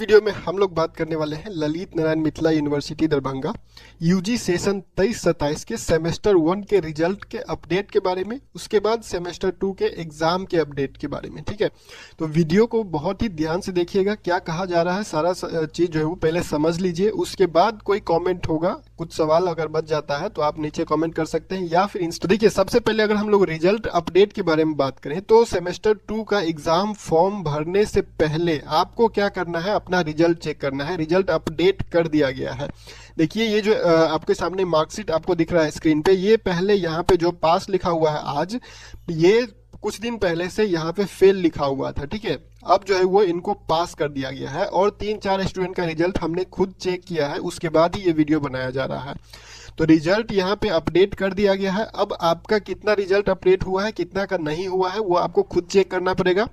Video में हम लोग बात करने वाले हैं Lalit Narayan Mithila university Darbhanga UG session 23-27 के सेमेस्टर 1 के रिजल्ट के अपडेट के बारे में, उसके बाद सेमेस्टर 2 के एग्जाम के अपडेट के बारे में। ठीक है, तो वीडियो को बहुत ही ध्यान से देखिएगा, क्या कहा जा रहा है सारा चीज जो है वो पहले समझ लीजिए। उसके बाद कोई कॉमेंट होगा, कुछ सवाल अगर बच जाता है तो आप नीचे कॉमेंट कर सकते हैं या फिर देखिए, सबसे पहले अगर हम लोग रिजल्ट अपडेट के बारे में बात करें तो सेमेस्टर 2 का एग्जाम फॉर्म भरने से पहले आपको क्या करना है, अपना रिजल्ट चेक करना है। रिजल्ट अपडेट कर दिया गया है। देखिए, ये जो आपके सामने मार्कशीट आपको दिख रहा है स्क्रीन पे, ये पहले यहाँ पे जो पास लिखा हुआ है आज, ये कुछ दिन पहले से यहाँ पे फेल लिखा हुआ था। ठीक है, अब जो है वो इनको पास कर दिया गया है और 3-4 स्टूडेंट का रिजल्ट हमने खुद चेक किया है, उसके बाद ही ये वीडियो बनाया जा रहा है। तो रिजल्ट यहाँ पे अपडेट कर दिया गया है। अब आपका कितना रिजल्ट अपडेट हुआ है, कितना का नहीं हुआ है, वो आपको खुद चेक करना पड़ेगा।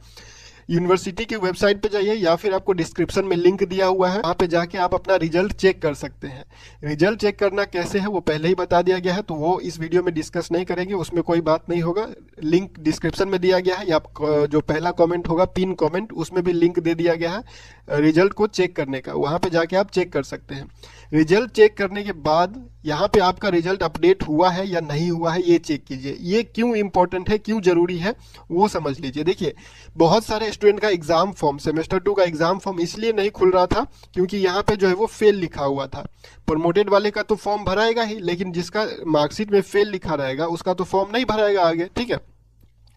यूनिवर्सिटी की वेबसाइट पे जाइए या फिर आपको डिस्क्रिप्शन में लिंक दिया हुआ है, वहाँ पे जाके आप अपना रिजल्ट चेक कर सकते हैं। रिजल्ट चेक करना कैसे है वो पहले ही बता दिया गया है, तो वो इस वीडियो में डिस्कस नहीं करेंगे, उसमें कोई बात नहीं होगा। लिंक डिस्क्रिप्शन में दिया गया है, या जो पहला कॉमेंट होगा पिन कॉमेंट, उसमें भी लिंक दे दिया गया है रिजल्ट को चेक करने का, वहाँ पे जाके आप चेक कर सकते हैं। रिजल्ट चेक करने के बाद यहाँ पे आपका रिजल्ट अपडेट हुआ है या नहीं हुआ है ये चेक कीजिए। ये क्यों इंपॉर्टेंट है, क्यों जरूरी है, वो समझ लीजिए। देखिए, बहुत सारे स्टूडेंट का एग्जाम फॉर्म, सेमेस्टर 2 का एग्जाम फॉर्म इसलिए नहीं खुल रहा था क्योंकि यहाँ पे जो है वो फेल लिखा हुआ था। प्रमोटेड वाले का तो फॉर्म भराएगा ही, लेकिन जिसका मार्कशीट में फेल लिखा रहेगा उसका तो फॉर्म नहीं भराएगा आगे। ठीक है,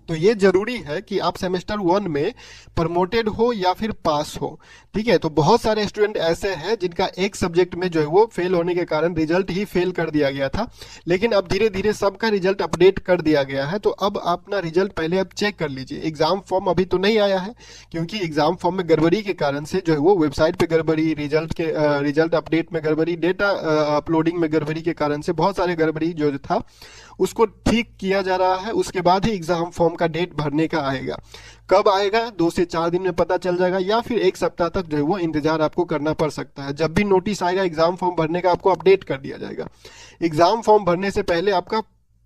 तो ये जरूरी है कि आप सेमेस्टर 1 में प्रमोटेड हो या फिर पास हो। ठीक है, तो बहुत सारे स्टूडेंट ऐसे हैं जिनका एक सब्जेक्ट में जो है वो फेल होने के कारण रिजल्ट ही फेल कर दिया गया था, लेकिन अब धीरे धीरे सबका रिजल्ट अपडेट कर दिया गया है। तो अब अपना रिजल्ट पहले आप चेक कर लीजिए। एग्जाम फॉर्म अभी तो नहीं आया है क्योंकि एग्जाम फॉर्म में गड़बड़ी के कारण से जो है वो वेबसाइट पे गड़बड़ी, रिजल्ट अपडेट में गड़बड़ी, डेटा अपलोडिंग में गड़बड़ी के कारण से बहुत सारे गड़बड़ी जो था उसको ठीक किया जा रहा है। उसके बाद ही एग्जाम फॉर्म का डेट भरने का आएगा। कब आएगा, 2 से 4 दिन में पता चल जाएगा, या फिर 1 सप्ताह तक जो है वो इंतजार आपको करना पड़ सकता है। जब भी नोटिस आएगा एग्जाम फॉर्म भरने का, आपको अपडेट कर दिया जाएगा। एग्जाम फॉर्म भरने से पहले आपका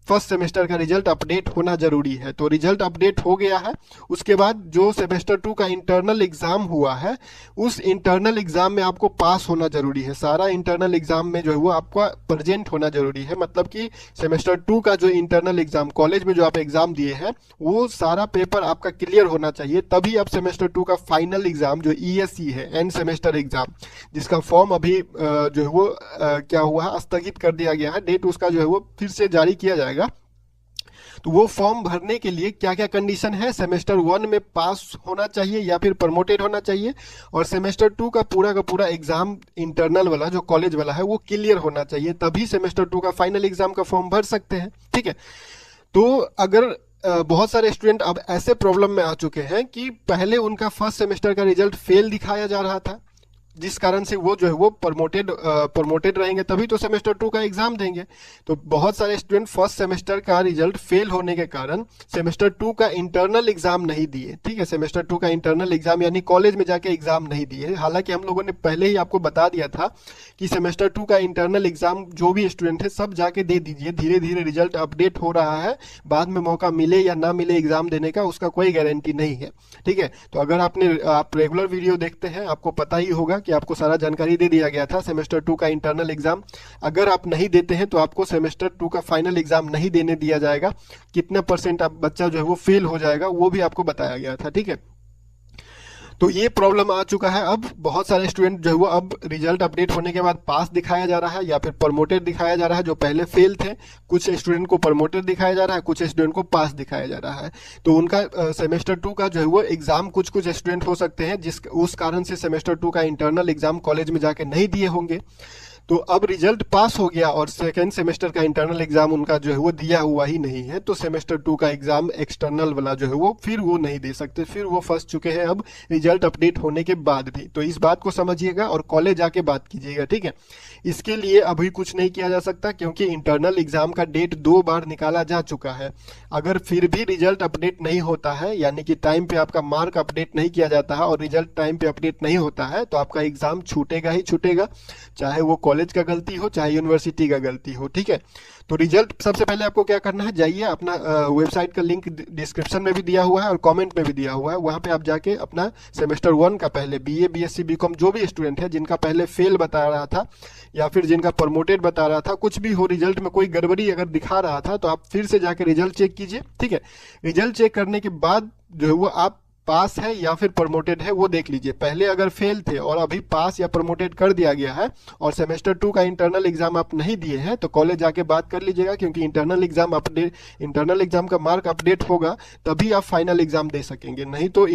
फर्स्ट सेमेस्टर का रिजल्ट अपडेट होना जरूरी है। तो रिजल्ट अपडेट हो गया है। उसके बाद जो सेमेस्टर 2 का इंटरनल एग्जाम हुआ है, उस इंटरनल एग्जाम में आपको पास होना जरूरी है। सारा इंटरनल एग्जाम में जो है वो आपका प्रेजेंट होना जरूरी है। मतलब कि सेमेस्टर 2 का जो इंटरनल एग्जाम कॉलेज में जो आप एग्जाम दिए हैं, वो सारा पेपर आपका क्लियर होना चाहिए, तभी आप सेमेस्टर 2 का फाइनल एग्जाम जो ESE है, एंड सेमेस्टर एग्जाम, जिसका फॉर्म अभी जो है वो क्या हुआ है, स्थगित कर दिया गया है, डेट उसका जो है वो फिर से जारी किया जाएगा। तो वो फॉर्म भरने के लिए क्या क्या कंडीशन है, सेमेस्टर 1 में पास होना चाहिए या फिर प्रमोटेड होना चाहिए, और सेमेस्टर 2 का पूरा एग्जाम इंटरनल वाला जो कॉलेज वाला है वो क्लियर होना चाहिए, तभी सेमेस्टर 2 का फाइनल एग्जाम का फॉर्म भर सकते हैं। ठीक है, तो अगर बहुत सारे स्टूडेंट अब ऐसे प्रॉब्लम में आ चुके हैं कि पहले उनका फर्स्ट सेमेस्टर का रिजल्ट फेल दिखाया जा रहा था, जिस कारण से वो जो है वो प्रमोटेड रहेंगे, तभी तो सेमेस्टर 2 का एग्जाम देंगे। तो बहुत सारे स्टूडेंट फर्स्ट सेमेस्टर का रिजल्ट फेल होने के कारण सेमेस्टर 2 का इंटरनल एग्जाम नहीं दिए। ठीक है, सेमेस्टर 2 का इंटरनल एग्जाम यानी कॉलेज में जाके एग्जाम नहीं दिए। हालांकि हम लोगों ने पहले ही आपको बता दिया था कि सेमेस्टर 2 का इंटरनल एग्जाम जो भी स्टूडेंट है सब जाके दे दीजिए, धीरे धीरे रिजल्ट अपडेट हो रहा है, बाद में मौका मिले या ना मिले एग्जाम देने का उसका कोई गारंटी नहीं है। ठीक है, तो अगर आप रेगुलर वीडियो देखते हैं, आपको पता ही होगा कि आपको सारा जानकारी दे दिया गया था। सेमेस्टर 2 का इंटरनल एग्जाम अगर आप नहीं देते हैं तो आपको सेमेस्टर 2 का फाइनल एग्जाम नहीं देने दिया जाएगा। कितना % आप बच्चा जो है वो फेल हो जाएगा वो भी आपको बताया गया था। ठीक है, तो ये प्रॉब्लम आ चुका है। अब बहुत सारे स्टूडेंट जो है वो अब रिजल्ट अपडेट होने के बाद पास दिखाया जा रहा है या फिर प्रमोटेड दिखाया जा रहा है। जो पहले फेल थे, कुछ स्टूडेंट को प्रमोटेड दिखाया जा रहा है, कुछ स्टूडेंट को पास दिखाया जा रहा है। तो उनका सेमेस्टर 2 का जो है वो एग्जाम कुछ स्टूडेंट हो सकते हैं उस कारण से सेमेस्टर 2 का इंटरनल एग्जाम कॉलेज में जाके नहीं दिए होंगे। तो अब रिजल्ट पास हो गया और सेकेंड सेमेस्टर का इंटरनल एग्जाम उनका जो है वो दिया हुआ ही नहीं है, तो सेमेस्टर 2 का एग्जाम एक्सटर्नल वाला जो है वो फिर वो नहीं दे सकते, फिर वो फंस चुके हैं अब रिजल्ट अपडेट होने के बाद भी। तो इस बात को समझिएगा और कॉलेज आके बात कीजिएगा। ठीक है, इसके लिए अभी कुछ नहीं किया जा सकता क्योंकि इंटरनल एग्जाम का डेट 2 बार निकाला जा चुका है। अगर फिर भी रिजल्ट अपडेट नहीं होता है, यानी कि टाइम पे आपका मार्क अपडेट नहीं किया जाता है और रिजल्ट टाइम पे अपडेट नहीं होता है, तो आपका एग्जाम छूटेगा ही छूटेगा, चाहे वो कॉलेज का गलती हो चाहे यूनिवर्सिटी का गलती हो, ठीक है। तो रिजल्ट सबसे पहले आपको क्या करना है, जाइए अपना वेबसाइट का लिंक डिस्क्रिप्शन में भी दिया हुआ है और कमेंट में भी दिया हुआ है, वहां पे आप जाके अपना सेमेस्टर 1 का पहले बीए बीएससी बीकॉम जो भी स्टूडेंट है जिनका पहले फेल बता रहा था या फिर जिनका प्रमोटेड बता रहा था, कुछ भी हो रिजल्ट में कोई गड़बड़ी अगर दिखा रहा था तो आप फिर से जाके रिजल्ट चेक कीजिए, ठीक है। रिजल्ट चेक करने के बाद जो है वो आप पास है या फिर प्रमोटेड है वो देख लीजिए। पहले अगर फेल थे और अभी पास या प्रमोटेड कर दिया गया है और सेमेस्टर 2 का इंटरनल एग्जाम आप नहीं दिए हैं तो कॉलेज जाके बात कर लीजिएगा, क्योंकि इंटरनल एग्जाम का मार्क अपडेट होगा तभी आप फाइनल एग्जाम दे सकेंगे। नहीं तो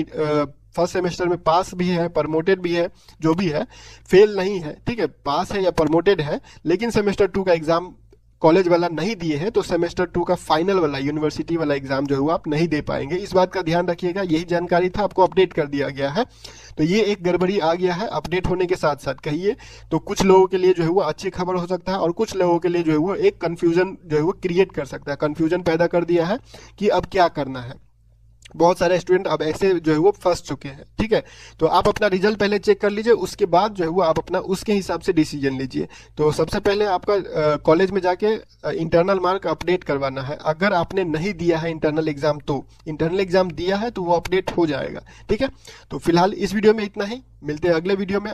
फर्स्ट सेमेस्टर में पास भी है प्रमोटेड भी है जो भी है, फेल नहीं है, ठीक है, पास है या प्रमोटेड है लेकिन सेमेस्टर 2 का एग्जाम कॉलेज वाला नहीं दिए हैं तो सेमेस्टर 2 का फाइनल वाला यूनिवर्सिटी वाला एग्जाम जो है वो आप नहीं दे पाएंगे। इस बात का ध्यान रखिएगा, यही जानकारी था, आपको अपडेट कर दिया गया है। तो ये एक गड़बड़ी आ गया है अपडेट होने के साथ साथ कहिए तो कुछ लोगों के लिए जो है वो अच्छी खबर हो सकता है और कुछ लोगों के लिए जो है वो एक कंफ्यूजन जो है वो क्रिएट कर सकता है, कंफ्यूजन पैदा कर दिया है कि अब क्या करना है। बहुत सारे स्टूडेंट अब ऐसे जो है वो फंस चुके हैं, ठीक है। तो आप अपना रिजल्ट पहले चेक कर लीजिए, उसके बाद जो है वो आप अपना उसके हिसाब से डिसीजन लीजिए। तो सबसे पहले आपका कॉलेज में जाके इंटरनल मार्क अपडेट करवाना है। अगर आपने नहीं दिया है इंटरनल एग्जाम तो इंटरनल एग्जाम दिया है तो वो अपडेट हो जाएगा, ठीक है। तो फिलहाल इस वीडियो में इतना ही, मिलते हैं अगले वीडियो में।